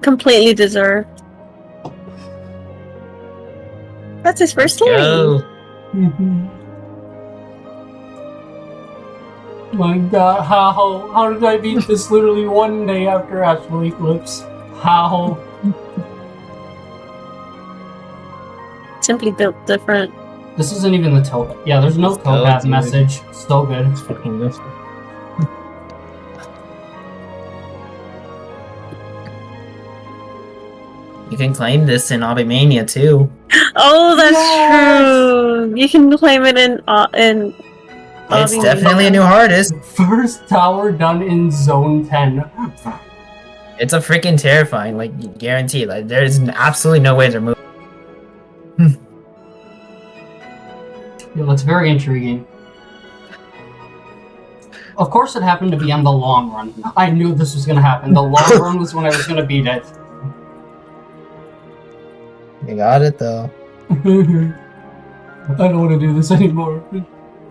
Completely deserved. That's his first game. My god, how did I beat this literally one day after Astral Eclipse? How? Simply built different. This isn't even the token. Yeah, there's no token message. So good. It's fucking good. You can claim this in Obimania too. Oh, that's true. You can claim it in It's definitely a new hardest. First tower done in Zone 10. It's a freaking terrifying, like, guaranteed. Like, there's absolutely no way to move. Yeah, that's very intriguing. Of course it happened to be on the long run. I knew this was gonna happen. The long run was when I was gonna beat it. You got it, though. I don't want to do this anymore.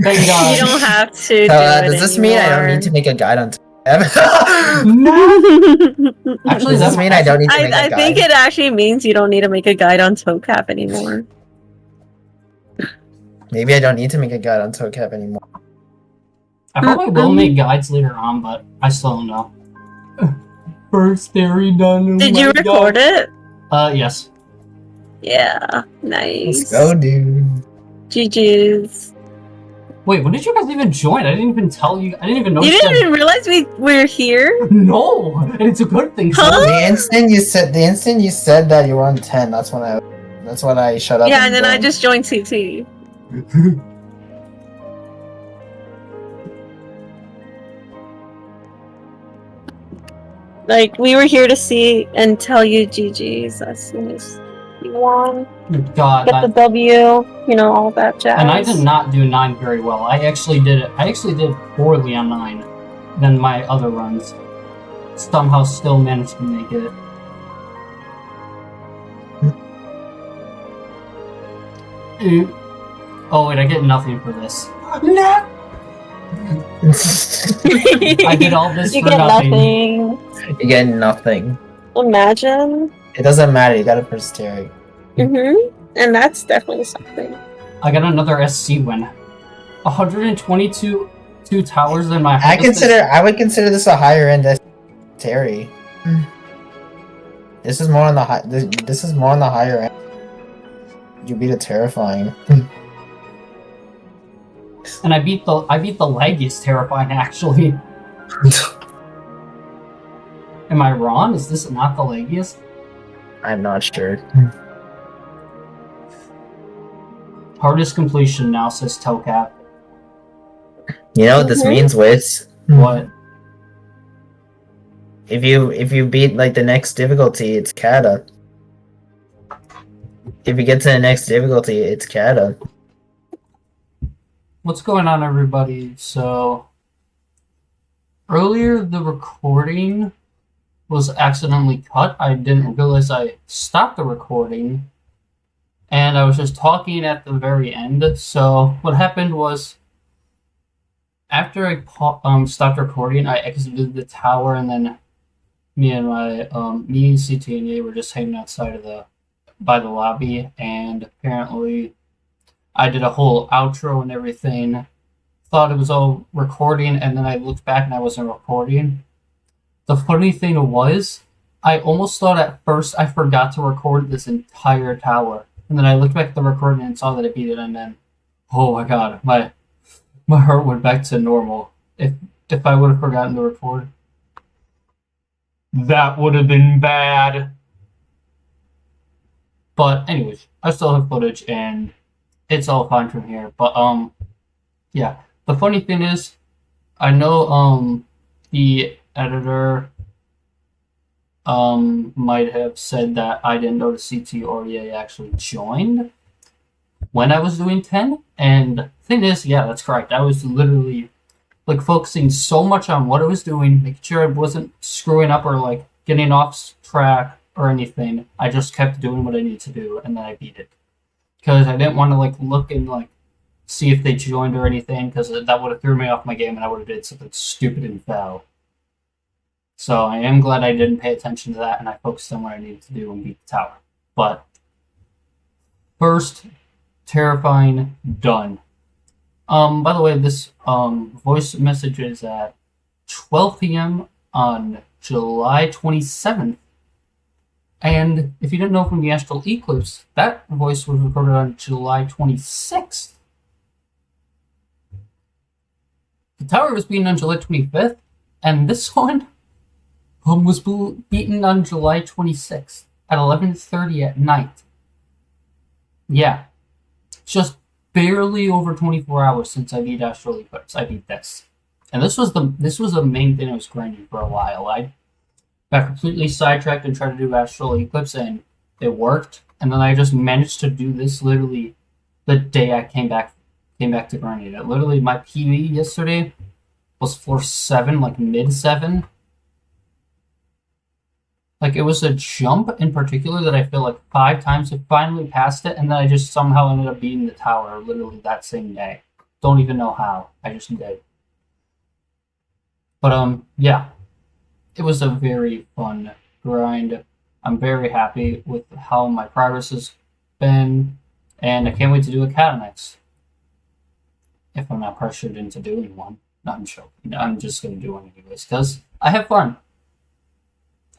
Thank God. You don't have to Does this mean I don't need to make a guide on No. Actually, does this mean I don't need to make a guide? I think it actually means you don't need to make a guide on ToeCap anymore. Maybe I don't need to make a guide on ToeCap anymore. I probably will make guides later on, but I still don't know. First Terri done. Did you record it? Yes. Yeah, nice. Let's go, dude. GG's. Wait, when did you guys even join? I didn't even tell you. I didn't even know. You didn't even realize we're here? No, and it's a good thing. Huh? So. The instant you said that you were on 10, that's when I shut up. Yeah, and then I just joined CT. Like, we were here to see and tell you GG's as soon as you won. God, Get the W, you know, all that jazz. And I did not do 9 very well. I actually did poorly on 9 than my other runs. Somehow still managed to make it. Oh wait, I get nothing for this. No! I did all this You for get nothing. nothing. You get nothing. Imagine. It doesn't matter. You gotta press Terri. And that's definitely something. I got another SC win. 122 towers in my. I would consider this a higher end Terri. This is more on the high. This is more on the higher end. You beat a terrifying. And I beat the laggiest terrifying actually. Am I wrong? Is this not the laggiest? I'm not sure. Hardest completion now, says Telcap. You know what this means, Wiz? What? If you beat like the next difficulty, it's Kata. If you get to the next difficulty, it's Kata. What's going on, everybody? So earlier the recording was accidentally cut. I didn't realize I stopped the recording, and I was just talking at the very end. So what happened was, after I stopped recording, I exited the tower, and then me and CT were just hanging outside by the lobby, and apparently I did a whole outro and everything. Thought it was all recording, and then I looked back and I wasn't recording. The funny thing was, I almost thought at first I forgot to record this entire tower. And then I looked back at the recording and saw that I beat it, and then, oh my god, my heart went back to normal. If I would have forgotten to record, that would have been bad. But anyways, I still have footage, and it's all fine from here. But yeah. The funny thing is, I know the editor might have said that I didn't know the CT or EA actually joined when I was doing 10. And the thing is, yeah, that's correct. I was literally like focusing so much on what I was doing, making sure I wasn't screwing up or like getting off track or anything. I just kept doing what I needed to do, and then I beat it. Because I didn't want to like look and like see if they joined or anything, because that would have threw me off my game and I would have did something stupid and foul. So I am glad I didn't pay attention to that, and I focused on what I needed to do and beat the tower. But first, terrifying, done. By the way, this voice message is at 12 p.m. on July 27th. And if you didn't know from the Astral Eclipse, that voice was recorded on July 26th. The tower was beaten on July 25th, and this one was beaten on July 26th at 11:30 at night. Yeah, just barely over 24 hours since I beat Astral Eclipse. I beat this, and this was the main thing I was grinding for a while. I got completely sidetracked and tried to do Astral Eclipse, and it worked. And then I just managed to do this literally the day I came back to grinding it. Literally, my PB yesterday was floor 7, like mid 7. Like, it was a jump in particular that I feel like 5 times I finally passed it, and then I just somehow ended up beating the tower literally that same day. Don't even know how. I just did. But yeah. It was a very fun grind. I'm very happy with how my progress has been, and I can't wait to do a Cat next. If I'm not pressured into doing one. No, I'm joking. I'm just going to do one anyways, because I have fun.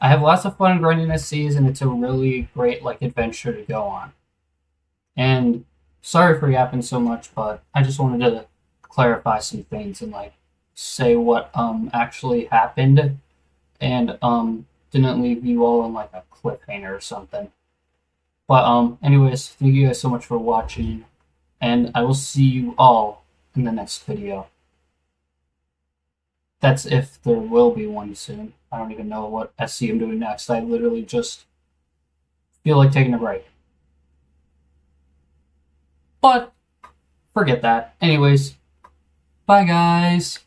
I have lots of fun grinding SCs, and it's a really great like adventure to go on. And sorry for yapping so much, but I just wanted to clarify some things and like say what actually happened, and didn't leave you all in like a cliffhanger or something. But anyways, thank you guys so much for watching, and I will see you all in the next video. That's if there will be one soon. I don't even know what SC I'm doing next. I literally just feel like taking a break. But forget that. Anyways, bye guys.